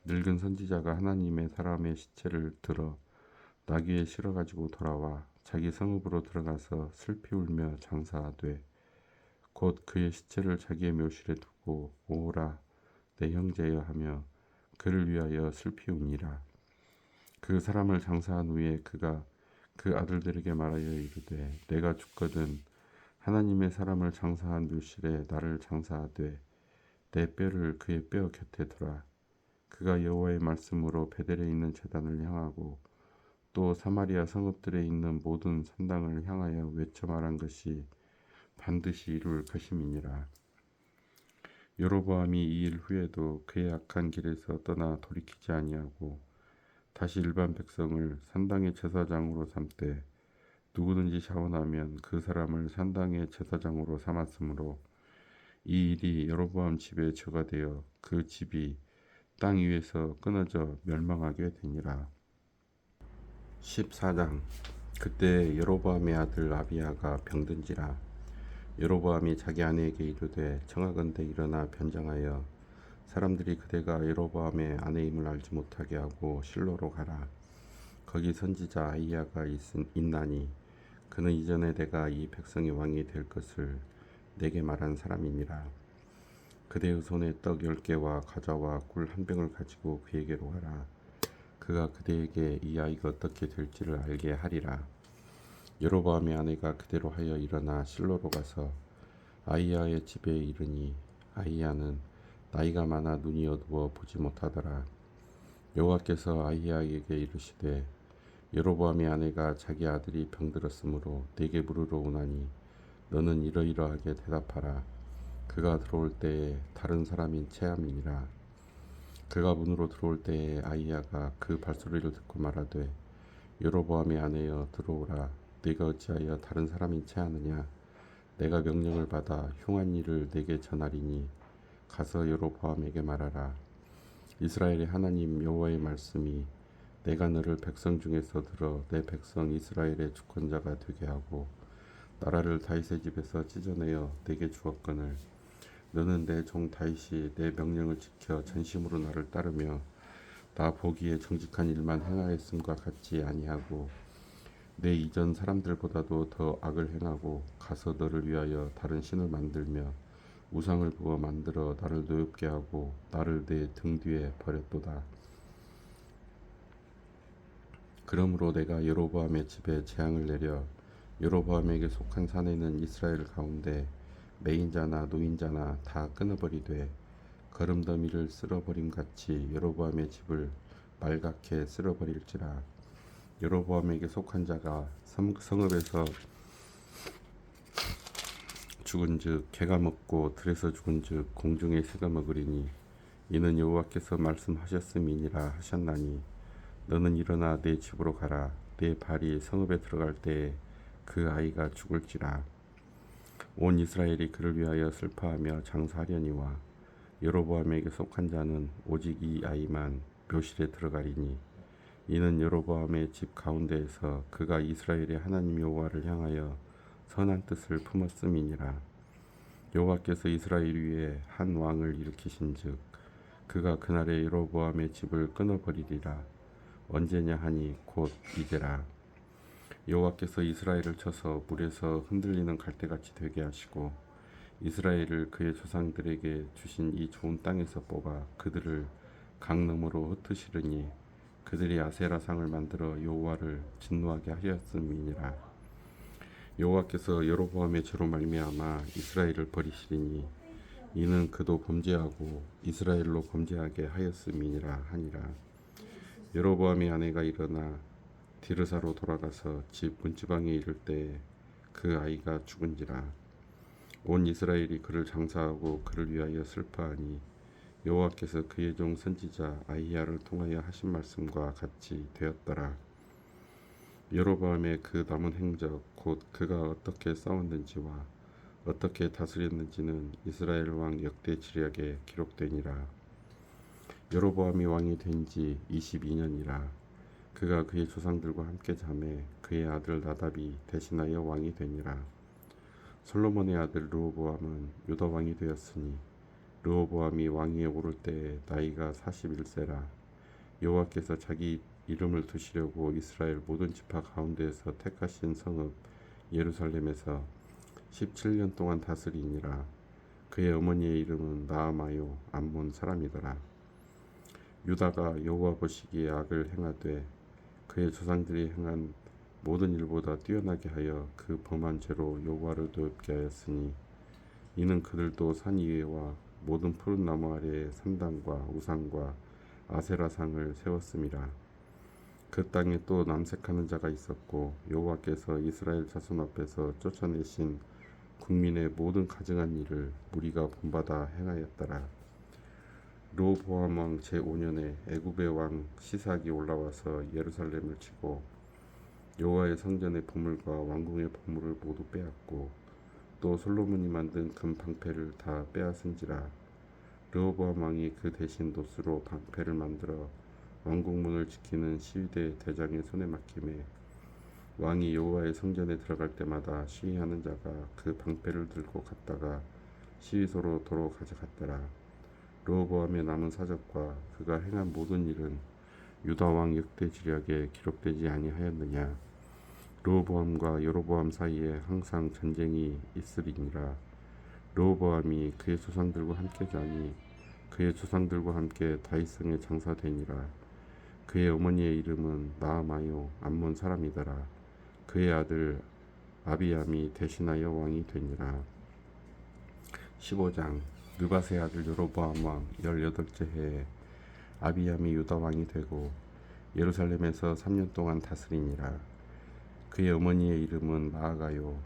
늙은 선지자가 하나님의 사람의 시체를 들어 나귀에 실어 가지고 돌아와 자기 성읍으로 들어가서 슬피 울며 장사하되 곧 그의 시체를 자기의 묘실에 두고 오라 내 형제여 하며 그를 위하여 슬피 우니라. 그 사람을 장사한 후에 그가 그 아들들에게 말하여 이르되 내가 죽거든 하나님의 사람을 장사한 묘실에 나를 장사하되 내 뼈를 그의 뼈 곁에 두라. 그가 여호와의 말씀으로 베델에 있는 제단을 향하고 또 사마리아 성읍들에 있는 모든 산당을 향하여 외쳐 말한 것이 반드시 이룰 것임이니라. 여로보암이 이 일 후에도 그의 악한 길에서 떠나 돌이키지 아니하고 다시 일반 백성을 산당의 제사장으로 삼되 누구든지 자원하면 그 사람을 산당의 제사장으로 삼았으므로 이 일이 여로보암 집에 저가 되어 그 집이 땅 위에서 끊어져 멸망하게 되니라. 14장. 그때 여로보암의 아들 아비야가 병든지라. 여로보암이 자기 아내에게 이르되 청하건대 일어나 변장하여 사람들이 그대가 여로보암의 아내임을 알지 못하게 하고 실로로 가라. 거기 선지자 아히야가 있나니 그는 이전에 내가 이 백성의 왕이 될 것을 내게 말한 사람이니라. 그대의 손에 떡 10개와 과자와 꿀 1병을 가지고 그에게로 가라. 그가 그대에게 이 아이가 어떻게 될지를 알게 하리라. 여로보암의 아내가 그대로 하여 일어나 실로로 가서 아히야의 집에 이르니 아히야는 나이가 많아 눈이 어두워 보지 못하더라. 여호와께서 아히야에게 이르시되 여로보암의 아내가 자기 아들이 병들었으므로 내게 물으러 오나니 너는 이러이러하게 대답하라. 그가 들어올 때에 다른 사람인 체함이니라. 그가 문으로 들어올 때에 아히야가 그 발소리를 듣고 말하되 여로보암의 아내여 들어오라. 네가 어찌하여 다른 사람인 체하느냐. 내가 명령을 받아 흉한 일을 내게 전하리니 가서 여로보암에게 말하라. 이스라엘의 하나님 여호와의 말씀이 내가 너를 백성 중에서 들어 내 백성 이스라엘의 주권자가 되게 하고 나라를 다윗의 집에서 찢어내어 내게 주었거늘 너는 내 종 다윗이 내 명령을 지켜 전심으로 나를 따르며 나 보기에 정직한 일만 행하였음과 같지 아니하고 내 이전 사람들보다도 더 악을 행하고 가서 너를 위하여 다른 신을 만들며 우상을 부어 만들어 나를 노엽게 하고 나를 내 등 뒤에 버렸도다. 그러므로 내가 여로보암의 집에 재앙을 내려 여로보암에게 속한 산에는 이스라엘 가운데 매인자나 노인자나 다 끊어버리되 거름더미를 쓸어버림 같이 여로보암의 집을 말갛게 쓸어버릴지라. 여로보암에게 속한 자가 성읍에서 죽은즉 개가 먹고 들에서 죽은즉 공중의 새가 먹으리니 이는 여호와께서 말씀하셨음이니라 하셨나니 너는 일어나 내 집으로 가라. 내 발이 성읍에 들어갈 때에 그 아이가 죽을지라. 온 이스라엘이 그를 위하여 슬퍼하며 장사하려니와 여로보암에게 속한 자는 오직 이 아이만 묘실에 들어가리니 이는 여로보암의 집 가운데에서 그가 이스라엘의 하나님 여호와를 향하여 선한 뜻을 품었음이니라. 여호와께서 이스라엘 위에 한 왕을 일으키신즉 그가 그날에 여로보암의 집을 끊어버리리라. 언제냐 하니 곧 이제라. 여호와께서 이스라엘을 쳐서 물에서 흔들리는 갈대같이 되게 하시고 이스라엘을 그의 조상들에게 주신 이 좋은 땅에서 뽑아 그들을 강 너머로 흩으시르니 그들이 아세라상을 만들어 여호와를 진노하게 하였음이니라. 여호와께서 여로보암의 죄로 말미암아 이스라엘을 버리시리니 이는 그도 범죄하고 이스라엘로 범죄하게 하였음이니라 하니라. 여로보암의 아내가 일어나 디르사로 돌아가서 집 문지방에 이를 때에 그 아이가 죽은지라. 온 이스라엘이 그를 장사하고 그를 위하여 슬퍼하니 여호와께서 그의 종 선지자 아히야를 통하여 하신 말씀과 같이 되었더라. 여로보암의 그 남은 행적 곧 그가 어떻게 싸웠는지와 어떻게 다스렸는지는 이스라엘 왕 역대 지략에 기록되니라. 여로보암이 왕이 된 지 22년이라. 그가 그의 조상들과 함께 잠에 그의 아들 나답이 대신하여 왕이 되니라. 솔로몬의 아들 르호보암은 유다 왕이 되었으니 르호보암이 왕위에 오를 때에 나이가 41세라. 여호와께서 자기 이름을 두시려고 이스라엘 모든 지파 가운데에서 택하신 성읍 예루살렘에서 17년 동안 다스리니라. 그의 어머니의 이름은 나아마요 암몬 사람이더라. 유다가 여호와 보시기에 악을 행하되 그의 조상들이 행한 모든 일보다 뛰어나게 하여 그 범한 죄로 여호와를 노엽게 하였으니 이는 그들도 산 위에와 모든 푸른 나무 아래에 산당과 우상과 아세라상을 세웠음이라. 그 땅에 또 남색하는 자가 있었고 여호와께서 이스라엘 자손 앞에서 쫓아내신 국민의 모든 가증한 일을 무리가 본받아 행하였더라. 르호보암 왕 제5년에 애굽의 왕 시삭이 올라와서 예루살렘을 치고 여호와의 성전의 보물과 왕궁의 보물을 모두 빼앗고 또 솔로몬이 만든 금 방패를 다 빼앗은지라. 르호보암 왕이 그 대신 노스로 방패를 만들어 왕궁문을 지키는 시위대 대장의 손에 맡기매 왕이 여호와의 성전에 들어갈 때마다 시위하는 자가 그 방패를 들고 갔다가 시위소로 도로 가져갔더라. 르호보암의 남은 사적과 그가 행한 모든 일은 유다 왕 역대 지략에 기록되지 아니하였느냐. 르호보암과 여로보암 사이에 항상 전쟁이 있으리니라. 르호보암이 그의 조상들과 함께 자니 그의 조상들과 함께 다윗성에 장사되니라. 그의 어머니의 이름은 나아마요 암몬 사람이더라. 그의 아들 아비암이 대신하여 왕이 되니라. 15장. 느밧의 아들 여로보암 왕 18째 해에 아비암이 유다 왕이 되고 예루살렘에서 3년 동안 다스리니라. 그의 어머니의 이름은 마아가요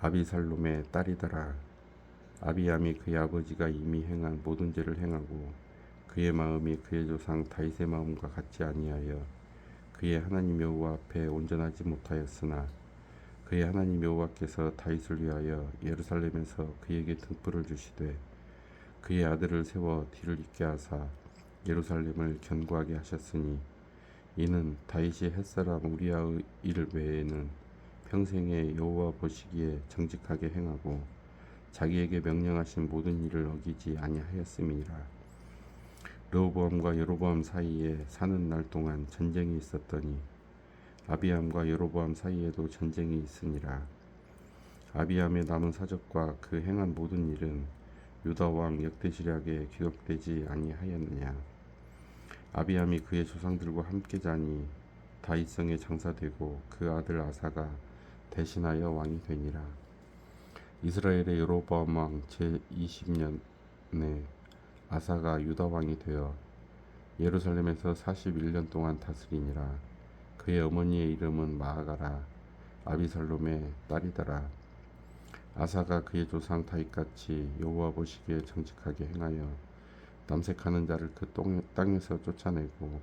아비살롬의 딸이더라. 아비암이 그의 아버지가 이미 행한 모든 죄를 행하고 그의 마음이 그의 조상 다윗의 마음과 같지 아니하여 그의 하나님 여호와 앞에 온전하지 못하였으나 그의 하나님 여호와께서 다윗을 위하여 예루살렘에서 그에게 등불을 주시되 그의 아들을 세워 뒤를 잇게 하사 예루살렘을 견고하게 하셨으니 이는 다윗이 햇사람 우리아의 일 외에는 평생에 여호와 보시기에 정직하게 행하고 자기에게 명령하신 모든 일을 어기지 아니하였음이니라. 르호보암과 여로보암 사이에 사는 날 동안 전쟁이 있었더니 아비암과 여로보암 사이에도 전쟁이 있으니라. 아비암의 남은 사적과 그 행한 모든 일은 유다 왕 역대지략에 기록되지 아니하였느냐. 아비암이 그의 조상들과 함께 자니 다윗성에 장사되고 그 아들 아사가 대신하여 왕이 되니라. 이스라엘의 여로보암 왕 제20년에 아사가 유다 왕이 되어 예루살렘에서 41년 동안 다스리니라. 그의 어머니의 이름은 마아가라 아비살롬의 딸이더라. 아사가 그의 조상 다윗같이 여호와 보시기에 정직하게 행하여 남색하는 자를 그 땅에서 쫓아내고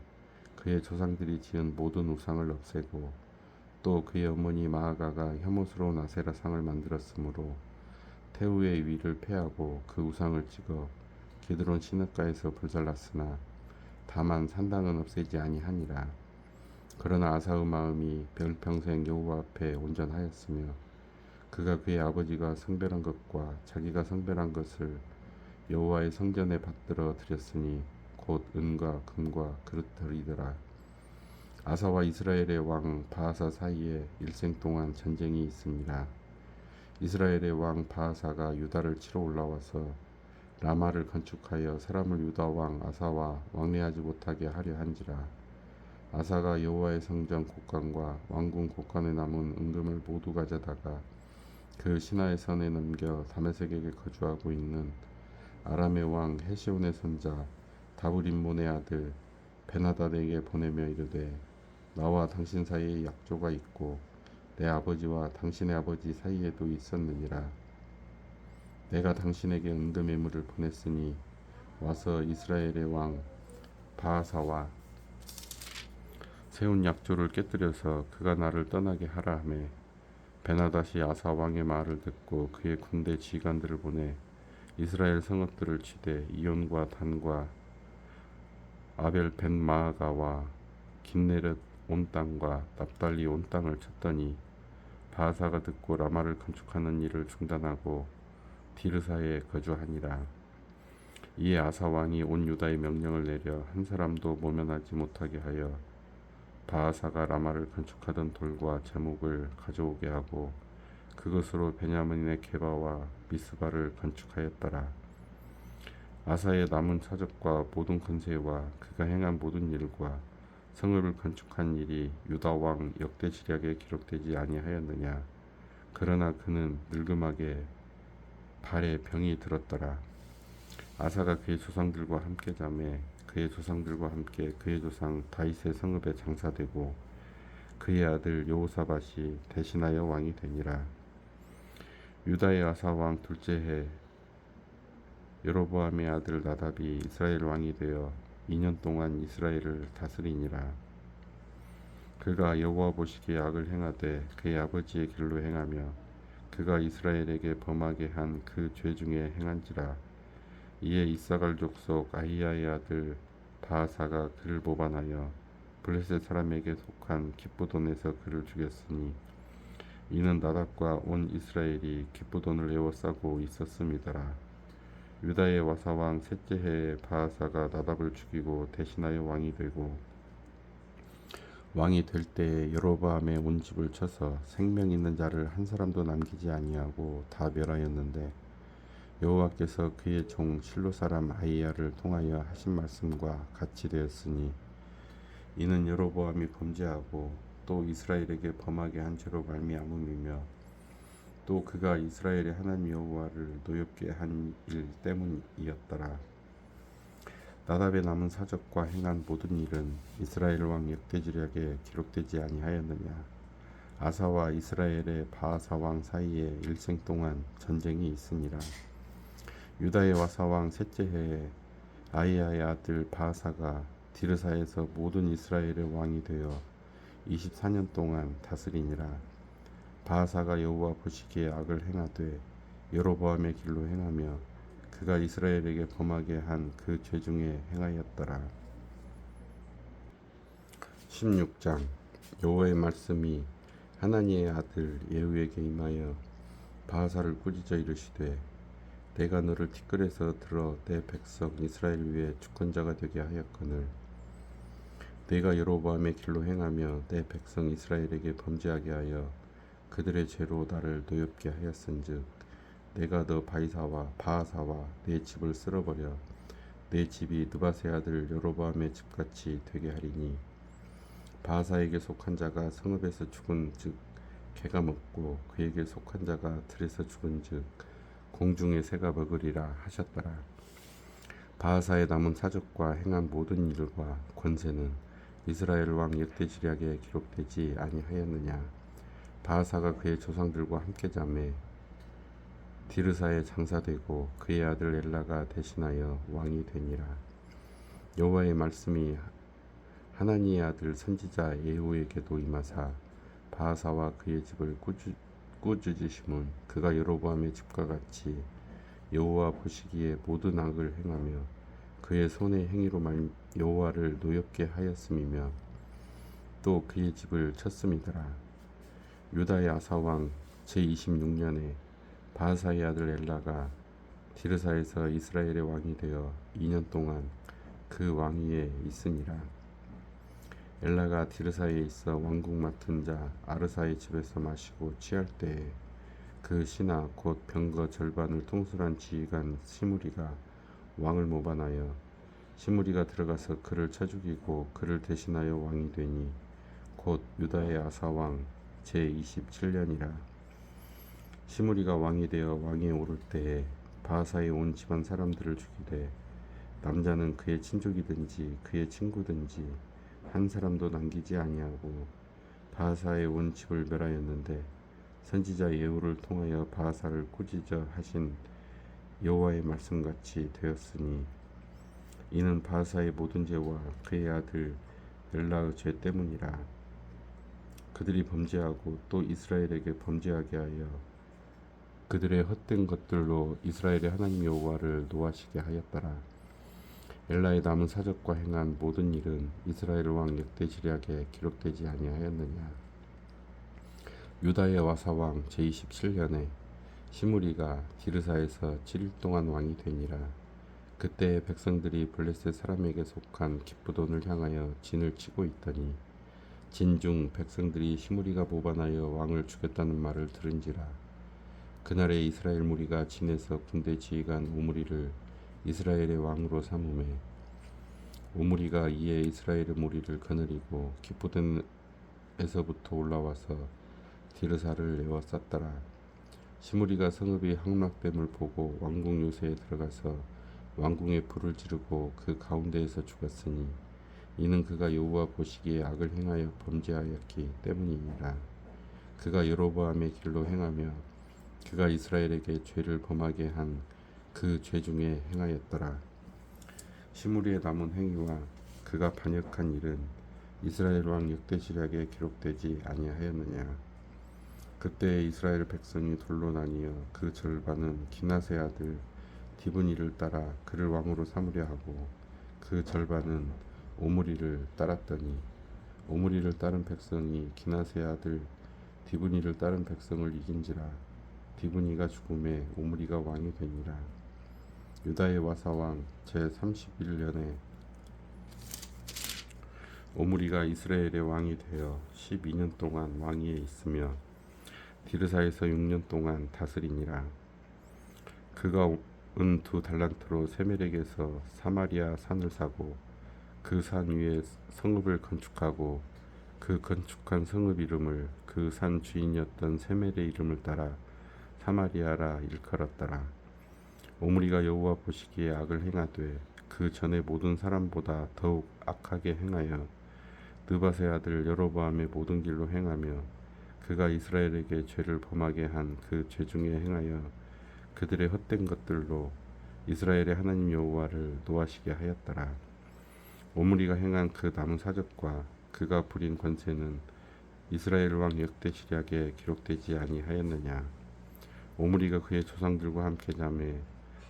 그의 조상들이 지은 모든 우상을 없애고 또 그의 어머니 마아가가 혐오스러운 아세라상을 만들었으므로 태우의 위를 패하고 그 우상을 찍어 게드론 시냇가에서 불살랐으나 다만 산당은 없애지 아니하니라. 그러나 아사의 마음이 별평생 여호와 앞에 온전하였으며 그가 그의 아버지가 성별한 것과 자기가 성별한 것을 여호와의 성전에 받들어 드렸으니 곧 은과 금과 그릇들이더라. 아사와 이스라엘의 왕 바하사 사이에 일생 동안 전쟁이 있습니다. 이스라엘의 왕 바하사가 유다를 치러 올라와서 라마를 건축하여 사람을 유다 왕 아사와 왕래하지 못하게 하려 한지라. 아사가 여호와의 성전 곳간과 왕궁 곳간에 남은 은금을 모두 가져다가 그 시나의 선에 넘겨 다메섹에게 거주하고 있는 아람의 왕 헤시온의 손자 다브림몬의 아들 베나닷에게 보내며 이르되 나와 당신 사이에 약조가 있고 내 아버지와 당신의 아버지 사이에도 있었느니라. 내가 당신에게 은금 예물을 보냈으니 와서 이스라엘의 왕 바하사와 세운 약조를 깨뜨려서 그가 나를 떠나게 하라 하매 베나닷이 아사 왕의 말을 듣고 그의 군대 지휘관들을 보내 이스라엘 성읍들을 치되 이온과 단과 아벨 벳마아가와 긴네렛 온 땅과 납달리 온 땅을 쳤더니 바하사가 듣고 라마를 건축하는 일을 중단하고 디르사에 거주하니라. 이에 아사 왕이 온 유다에 명령을 내려 한 사람도 모면하지 못하게 하여 바하사가 라마를 건축하던 돌과 제목을 가져오게 하고 그것으로 베냐민의 게바와 미스바를 건축하였더라. 아사의 남은 차적과 모든 권세와 그가 행한 모든 일과 성읍을 건축한 일이 유다 왕 역대지략에 기록되지 아니하였느냐. 그러나 그는 늙음하게 발에 병이 들었더라. 아사가 그의 조상들과 함께 자매 그의 조상들과 함께 그의 조상 다윗의 성읍에 장사되고 그의 아들 여호사밧이 대신하여 왕이 되니라. 유다의 아사 왕 둘째 해 여로보암의 아들 나답이 이스라엘 왕이 되어 2년 동안 이스라엘을 다스리니라. 그가 여호와 보시기에 악을 행하되 그의 아버지의 길로 행하며 그가 이스라엘에게 범하게 한 그 죄 중에 행한지라. 이에 이사갈 족속 아히야의 아들 바하사가 그를 모반하여 블레셋 사람에게 속한 기브돈에서 그를 죽였으니 이는 나답과 온 이스라엘이 기브돈을 에워싸고 있었음이더라. 유다의 와사왕 셋째 해에 바하사가 나답을 죽이고 대신하여 왕이 되고 왕이 될 때에 여로보암의 온 집을 쳐서 생명 있는 자를 한 사람도 남기지 아니하고 다 멸하였는데 여호와께서 그의 종 실로 사람 아히야를 통하여 하신 말씀과 같이 되었으니 이는 여로보암이 범죄하고 또 이스라엘에게 범하게 한 죄로 말미암음이며 또 그가 이스라엘의 하나님 여호와를 노엽게 한 일 때문이었더라. 나답의 남은 사적과 행한 모든 일은 이스라엘 왕 역대지략에 기록되지 아니하였느냐. 아사와 이스라엘의 바하사 왕 사이에 일생 동안 전쟁이 있으니라. 유다의 와사 왕 셋째 해에 아히야의 아들 바하사가 디르사에서 모든 이스라엘의 왕이 되어 24년 동안 다스리니라. 바하사가 여호와 보시기에 악을 행하되 여로보암의 길로 행하며 그가 이스라엘에게 범하게 한 그 죄 중에 행하였더라. 16장. 여호와의 말씀이 하나니의 아들 예후에게 임하여 바하사를 꾸짖어 이르시되 내가 너를 티끌에서 들어 내 백성 이스라엘 위에 주권자가 되게 하였거늘 내가 여로보암의 길로 행하며 내 백성 이스라엘에게 범죄하게 하여 그들의 죄로 나를 노엽게 하였은즉 내가 너 바하사와 내 집을 쓸어버려 내 집이 느밧의 아들 여로보암의 집같이 되게 하리니 바하사에게 속한 자가 성읍에서 죽은즉 개가 먹고 그에게 속한 자가 들에서 죽은즉 공중의 새가 먹으리라 하셨더라. 바하사의 남은 사적과 행한 모든 일과 권세는 이스라엘 왕 역대지략에 기록되지 아니하였느냐. 바하사가 그의 조상들과 함께 자매 디르사에 장사되고 그의 아들 엘라가 대신하여 왕이 되니라. 여호와의 말씀이 하나니의 아들 선지자 예후에게도 임하사 바하사와 그의 집을 꾸짖으심은 그가 여로보암의 집과 같이 여호와 보시기에 모든 악을 행하며 그의 손의 행위로 여호와를 노엽게 하였음이며 또 그의 집을 쳤음이더라. 유다의 아사왕 제26년에 바하사의 아들 엘라가 디르사에서 이스라엘의 왕이 되어 2년 동안 그 왕위에 있으니라. 엘라가 디르사에 있어 왕국 맡은 자 아르사의 집에서 마시고 취할 때에 그 신하 곧 병거 절반을 통솔한 지휘관 시므리가 왕을 모반하여 시므리가 들어가서 그를 쳐 죽이고 그를 대신하여 왕이 되니 곧 유다의 아사왕 제27년이라. 시므리가 왕이 되어 왕위에 오를 때에 바하사의 온 집안 사람들을 죽이되 남자는 그의 친족이든지 그의 친구든지 한 사람도 남기지 아니하고 바하사의 온 집을 멸하였는데 선지자 예후를 통하여 바하사를 꾸짖어 하신 여호와의 말씀같이 되었으니 이는 바하사의 모든 죄와 그의 아들 엘라의 죄 때문이라. 그들이 범죄하고 또 이스라엘에게 범죄하게 하여 그들의 헛된 것들로 이스라엘의 하나님 여호와를 노하시게 하였더라. 엘라의 남은 사적과 행한 모든 일은 이스라엘 왕 역대지략에 기록되지 아니하였느냐. 유다의 와사왕 제27년에 시므리가 디르사에서 7일 동안 왕이 되니라. 그때 백성들이 블레셋 사람에게 속한 기브돈을 향하여 진을 치고 있더니 진중 백성들이 시므리가 모반하여 왕을 죽였다는 말을 들은지라. 그날에 이스라엘 무리가 진에서 군대 지휘관 오므리를 이스라엘의 왕으로 삼음에 오므리가 이에 이스라엘의 무리를 거느리고 기브돈에서부터 올라와서 디르사를 에워쌌더라. 시므리가 성읍이 함락됨을 보고 왕궁 요새에 들어가서 왕궁에 불을 지르고 그 가운데에서 죽었으니 이는 그가 여호와 보시기에 악을 행하여 범죄하였기 때문이니라. 그가 여로보암의 길로 행하며 그가 이스라엘에게 죄를 범하게 한 그 죄 중에 행하였더라. 시므리의 남은 행위와 그가 반역한 일은 이스라엘 왕 역대시략에 기록되지 아니하였느냐. 그때 이스라엘 백성이 둘로 나뉘어 그 절반은 기나세 아들 디브니를 따라 그를 왕으로 삼으려 하고 그 절반은 오므리를 따랐더니 오므리를 따른 백성이 기나세 아들 디브니를 따른 백성을 이긴지라. 디브니가 죽음에 오므리가 왕이 되니라. 유다의 와사왕 제31년에 오므리가 이스라엘의 왕이 되어 12년 동안 왕위에 있으며 디르사에서 6년 동안 다스리니라. 그가 은 2달란트로 세멜에게서 사마리아 산을 사고 그 산 위에 성읍을 건축하고 그 건축한 성읍 이름을 그 산 주인이었던 세멜의 이름을 따라 사마리아라 일컬었더라. 오므리가 여호와 보시기에 악을 행하되 그 전에 모든 사람보다 더욱 악하게 행하여 느밧의 아들 여로보암의 모든 길로 행하며 그가 이스라엘에게 죄를 범하게 한 그 죄 중에 행하여 그들의 헛된 것들로 이스라엘의 하나님 여호와를 노하시게 하였더라. 오므리가 행한 그 남은 사적과 그가 부린 권세는 이스라엘 왕 역대시략에 기록되지 아니하였느냐. 오므리가 그의 조상들과 함께 잠에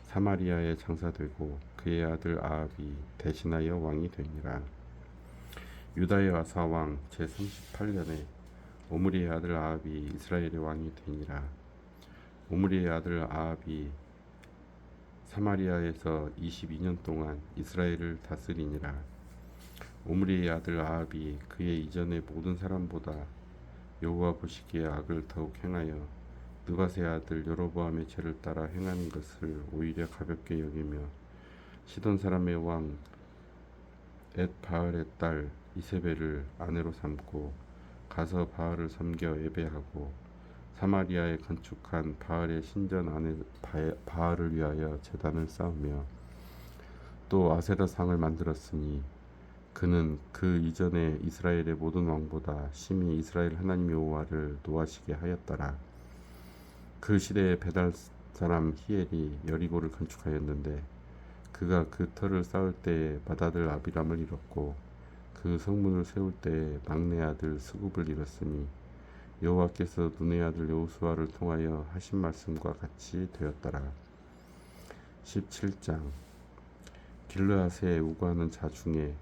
사마리아에 장사되고 그의 아들 아합이 대신하여 왕이 되니라. 유다의 아사 왕 제38년에 오므리의 아들 아합이 이스라엘의 왕이 되니라. 오므리의 아들 아합이 사마리아에서 22년 동안 이스라엘을 다스리니라. 오므리의 아들 아합이 그의 이전의 모든 사람보다 여호와 보시기에 악을 더욱 행하여 느밧의 아들 여로보암의 죄를 따라 행하는 것을 오히려 가볍게 여기며 시돈 사람의 왕 엣바알의 딸 이세벨을 아내로 삼고 가서 바알을 섬겨 예배하고 사마리아에 건축한 바알의 신전 안에 바알을 위하여 제단을 쌓으며 또 아세라 상을 만들었으니 그는 그 이전에 이스라엘의 모든 왕보다 심히 이스라엘 하나님 여호와를 노하시게 하였더라. 그 시대에 베달 사람 히엘이 여리고를 건축하였는데 그가 그 터를 쌓을 때에 맏아들 아비람을 잃었고 그 성문을 세울 때에 막내 아들 스굽을 잃었으니 여호와께서 눈의 아들 여호수아를 통하여 하신 말씀과 같이 되었더라. 17장 길르앗에 우거하는 자 중에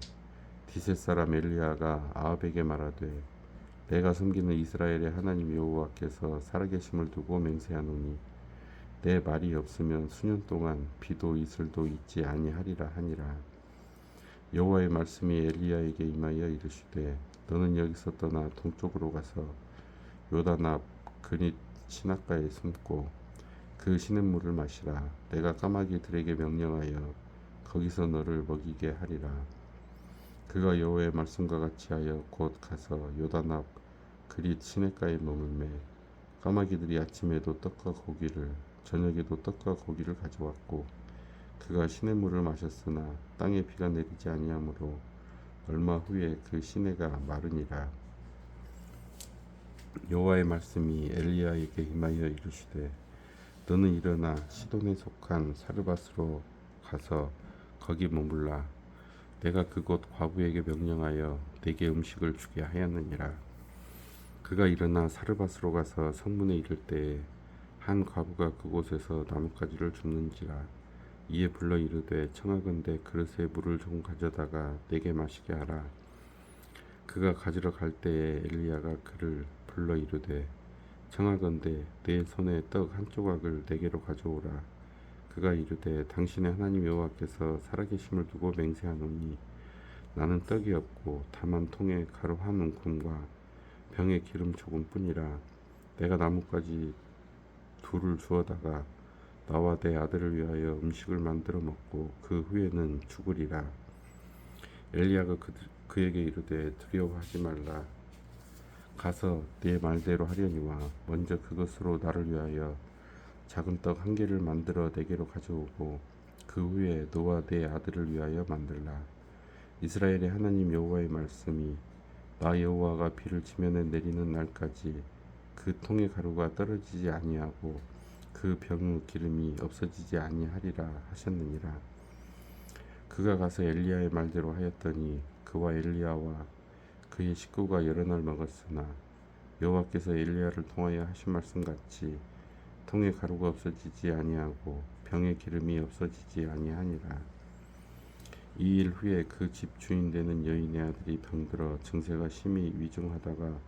디셋 사람 엘리야가 아합에게 말하되 내가 섬기는 이스라엘의 하나님 여호와께서 살아계심을 두고 맹세하노니 내 말이 없으면 수년 동안 비도 이슬도 있지 아니하리라 하니라. 여호와의 말씀이 엘리야에게 임하여 이르시되 너는 여기서 떠나 동쪽으로 가서 요단 앞 그릿 시냇가에 숨고 그 시냇물을 마시라. 내가 까마귀들에게 명령하여 거기서 너를 먹이게 하리라. 그가 여호와의 말씀과 같이 하여 곧 가서 요단 앞 그릿 시냇가에 머물매 까마귀들이 아침에도 떡과 고기를 저녁에도 떡과 고기를 가져왔고 그가 시냇물을 마셨으나 땅에 비가 내리지 아니하므로 얼마 후에 그 시내가 마르니라. 여호와의 말씀이 엘리야에게 임하여 이르시되 너는 일어나 시돈에 속한 사르밧으로 가서 거기 머물라. 내가 그곳 과부에게 명령하여 내게 음식을 주게 하였느니라. 그가 일어나 사르밧으로 가서 성문에 이를 때에 한 과부가 그곳에서 나뭇가지를 줍는지라. 이에 불러 이르되 청하건대 그릇에 물을 좀 가져다가 내게 마시게 하라. 그가 가지러 갈 때에 엘리야가 그를 불러 이르되 청하건대 내 손에 떡 한 조각을 내게로 가져오라. 그가 이르되 당신의 하나님 여호와께서 살아계심을 두고 맹세하노니 나는 떡이 없고 다만 통에 가루 한 움큼과 병에 기름 조금뿐이라. 내가 나뭇가지 둘을 주어다가 나와 내 아들을 위하여 음식을 만들어 먹고 그 후에는 죽으리라. 엘리야가 그에게 이르되 두려워하지 말라. 가서 네 말대로 하려니와 먼저 그것으로 나를 위하여 작은 떡 한 개를 만들어 내게로 가져오고 그 후에 너와 네 아들을 위하여 만들라. 이스라엘의 하나님 여호와의 말씀이 나 여호와가 비를 지면에 내리는 날까지 그 통의 가루가 떨어지지 아니하고 그 병의 기름이 없어지지 아니하리라 하셨느니라. 그가 가서 엘리야의 말대로 하였더니 그와 엘리야와 그의 식구가 여러 날 먹었으나 여호와께서 엘리야를 통하여 하신 말씀 같이 통의 가루가 없어지지 아니하고 병의 기름이 없어지지 아니하니라. 이 일 후에 그 집 주인 되는 여인의 아들이 병들어 증세가 심히 위중하다가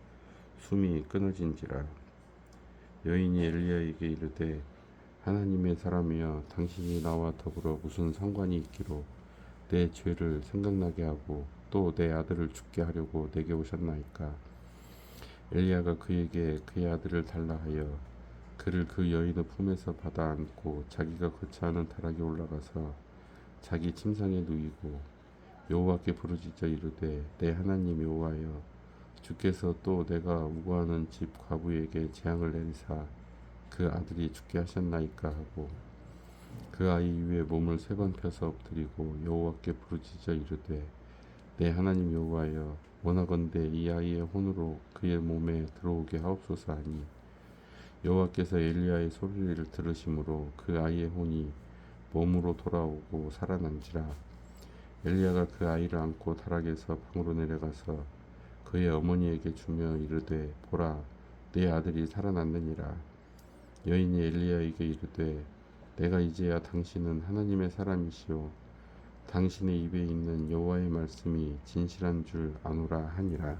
숨이 끊어진지라. 여인이 엘리야에게 이르되 하나님의 사람이여 당신이 나와 더불어 무슨 상관이 있기로 내 죄를 생각나게 하고 또 내 아들을 죽게 하려고 내게 오셨나이까. 엘리야가 그에게 그의 아들을 달라 하여 그를 그 여인의 품에서 받아 안고 자기가 거처하는 다락에 올라가서 자기 침상에 누이고 여호와께 부르짖어 이르되 내 하나님 여호와여 주께서 또 내가 우거하는 집 과부에게 재앙을 내리사 그 아들이 죽게 하셨나이까 하고 그 아이 위에 몸을 3번 펴서 엎드리고 여호와께 부르짖어 이르되 내 하나님 여호와여 원하건대 이 아이의 혼으로 그의 몸에 들어오게 하옵소서 하니 여호와께서 엘리야의 소리를 들으심으로 그 아이의 혼이 몸으로 돌아오고 살아난지라. 엘리야가 그 아이를 안고 다락에서 방으로 내려가서 그의 어머니에게 주며 이르되 보라 내 아들이 살아났느니라. 여인이 엘리야에게 이르되 내가 이제야 당신은 하나님의 사람이시오 당신의 입에 있는 여호와의 말씀이 진실한 줄 아노라 하니라.